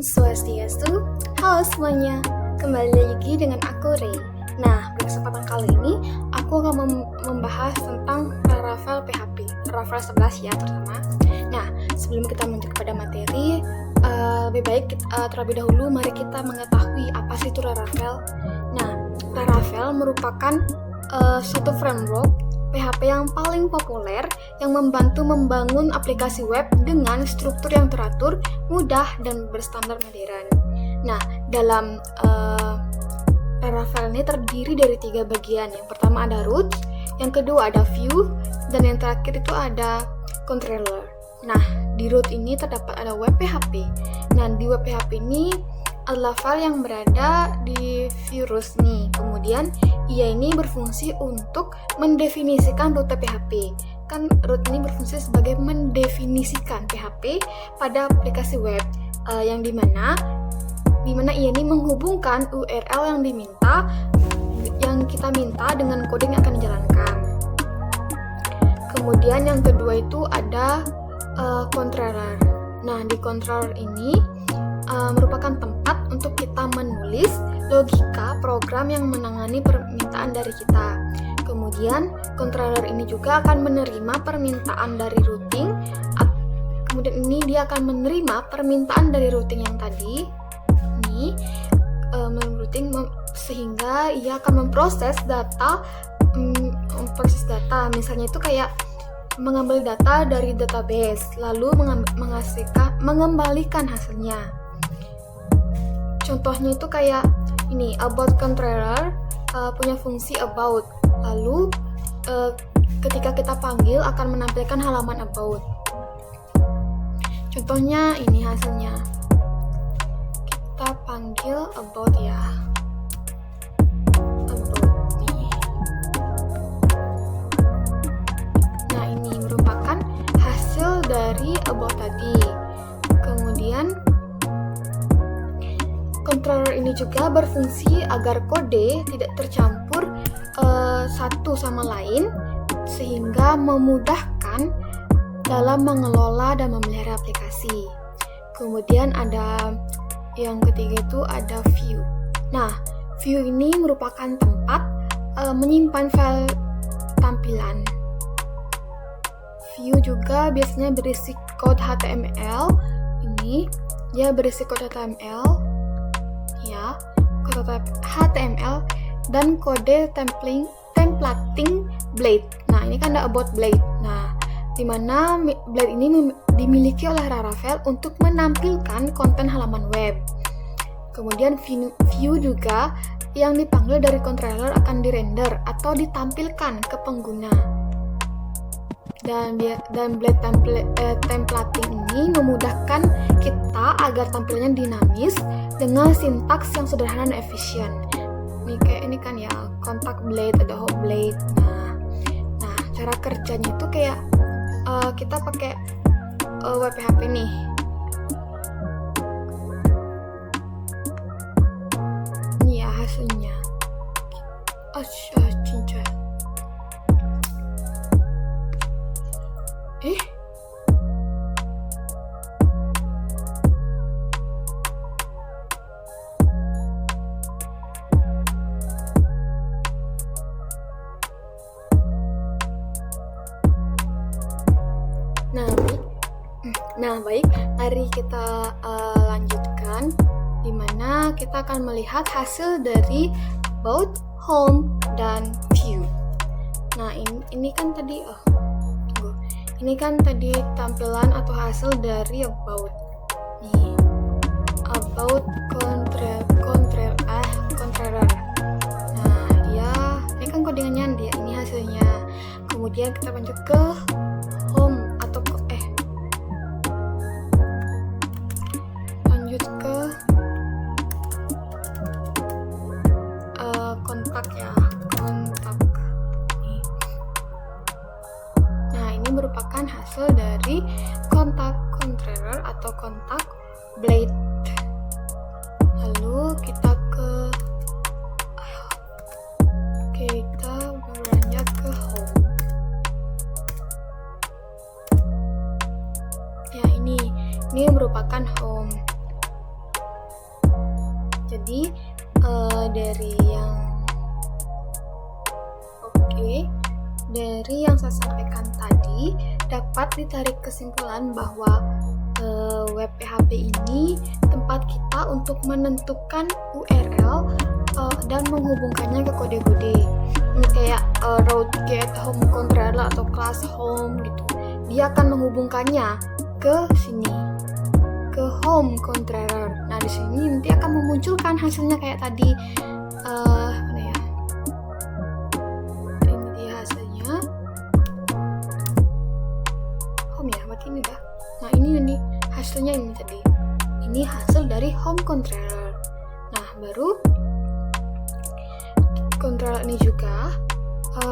Swastiastu. Halo semuanya, kembali lagi dengan aku Ray. Nah, pada kesempatan kali ini aku akan membahas tentang Laravel PHP, Laravel 11 ya terutama. Nah, sebelum kita lanjut kepada materi, lebih baik terlebih dahulu mari kita mengetahui apa sih itu Laravel. Nah, Laravel merupakan suatu framework PHP yang paling populer yang membantu membangun aplikasi web dengan struktur yang teratur, mudah, dan berstandar modern. Nah, dalam Laravel ini terdiri dari 3 bagian. Yang pertama ada root, yang kedua ada view, dan yang terakhir itu ada controller. Nah, di root ini terdapat ada web PHP. Nah, di web PHP ini adalah file yang berada di view root nih. Kemudian ia ini berfungsi untuk mendefinisikan rute PHP. Kan root ini berfungsi sebagai mendefinisikan PHP pada aplikasi web yang dimana ia ini menghubungkan URL yang kita minta dengan kode yang akan dijalankan. Kemudian yang kedua itu ada controller. Nah, di controller ini merupakan tempat untuk kita menulis logika program yang menangani permintaan dari kita. Kemudian controller ini juga akan menerima permintaan dari routing. Kemudian ini dia akan menerima permintaan dari routing yang tadi ini routing sehingga ia akan memproses data. Misalnya itu kayak mengambil data dari database lalu mengembalikan hasilnya. Contohnya itu kayak ini, about controller punya fungsi about. Lalu ketika kita panggil akan menampilkan halaman about. Contohnya ini hasilnya. Kita panggil about ya. About nih. Nah, ini merupakan hasil dari about tadi. Kemudian controller ini juga berfungsi agar kode tidak tercampur satu sama lain sehingga memudahkan dalam mengelola dan memelihara aplikasi. Kemudian ada yang ketiga itu ada view. Nah, view ini merupakan tempat menyimpan file tampilan. View juga biasanya berisi kode HTML. Ini dia berisi kode HTML. Ya, kode HTML dan kode templating Blade. Nah, ini kan ada about Blade. Nah, di mana Blade ini dimiliki oleh Laravel untuk menampilkan konten halaman web. Kemudian view juga yang dipanggil dari controller akan dirender atau ditampilkan ke pengguna. Dan Blade templating ini memudahkan kita agar tampilannya dinamis dengan sintaks yang sederhana dan efisien. Ini kayak ini kan ya, kontak blade, ada home blade. Nah, cara kerjanya itu kayak kita pakai web PHP nih. Ini ya hasilnya. Cinca. Nah, baik, mari kita lanjutkan, di mana kita akan melihat hasil dari about, home, dan view. Nah, ini kan tadi ini kan tadi tampilan atau hasil dari about. Nih, about controller. Nah, ini kan kodingannya dia, ini hasilnya. Kemudian kita lanjut ke home atau kontak ya, kontak. Nah, ini merupakan hasil dari kontak controller atau kontak blade. Lalu kita beranjak ke home. Ya, ini merupakan home. Jadi dari yang saya sampaikan tadi dapat ditarik kesimpulan bahwa web PHP ini tempat kita untuk menentukan URL dan menghubungkannya ke kode-kode. Ini kayak route get, home controller atau class home gitu. Dia akan menghubungkannya ke sini, ke home controller. Nah, di sini nanti akan memunculkan hasilnya kayak tadi. Mana ya? Ini dia hasilnya. Home ya, berarti ini dah. Nah, ini nih hasilnya ini tadi. Ini hasil dari home controller. Nah, baru controller ini juga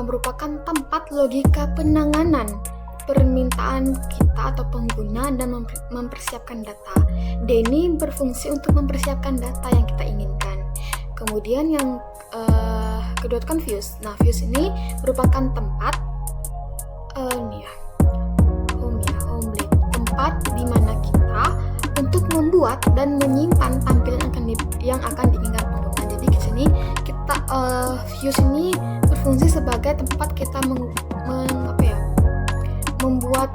merupakan tempat logika penanganan permintaan kita atau pengguna dan mempersiapkan data. D ini berfungsi untuk mempersiapkan data yang kita inginkan. Kemudian yang kedua kan views. Nah, views ini merupakan tempat tempat di mana kita untuk membuat dan menyimpan tampilan yang akan diinginkan pengguna. Jadi di sini kita views ini berfungsi sebagai tempat kita membuat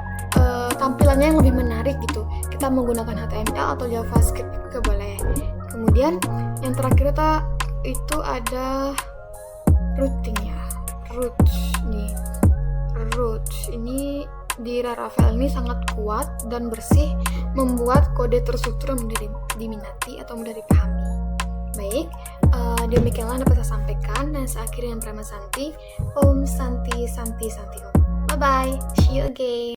tampilannya yang lebih menarik gitu. Kita menggunakan HTML atau JavaScript juga boleh. Kemudian yang terakhir itu ada routingnya. Root ini di Laravel ini sangat kuat dan bersih, membuat kode terstruktur mudah diminati atau mudah dipahami. Baik, demikianlah dapat saya sampaikan, dan saya akhiri dengan Prama Santi. Om Santi Santi Santi Om. Bye bye, see you again.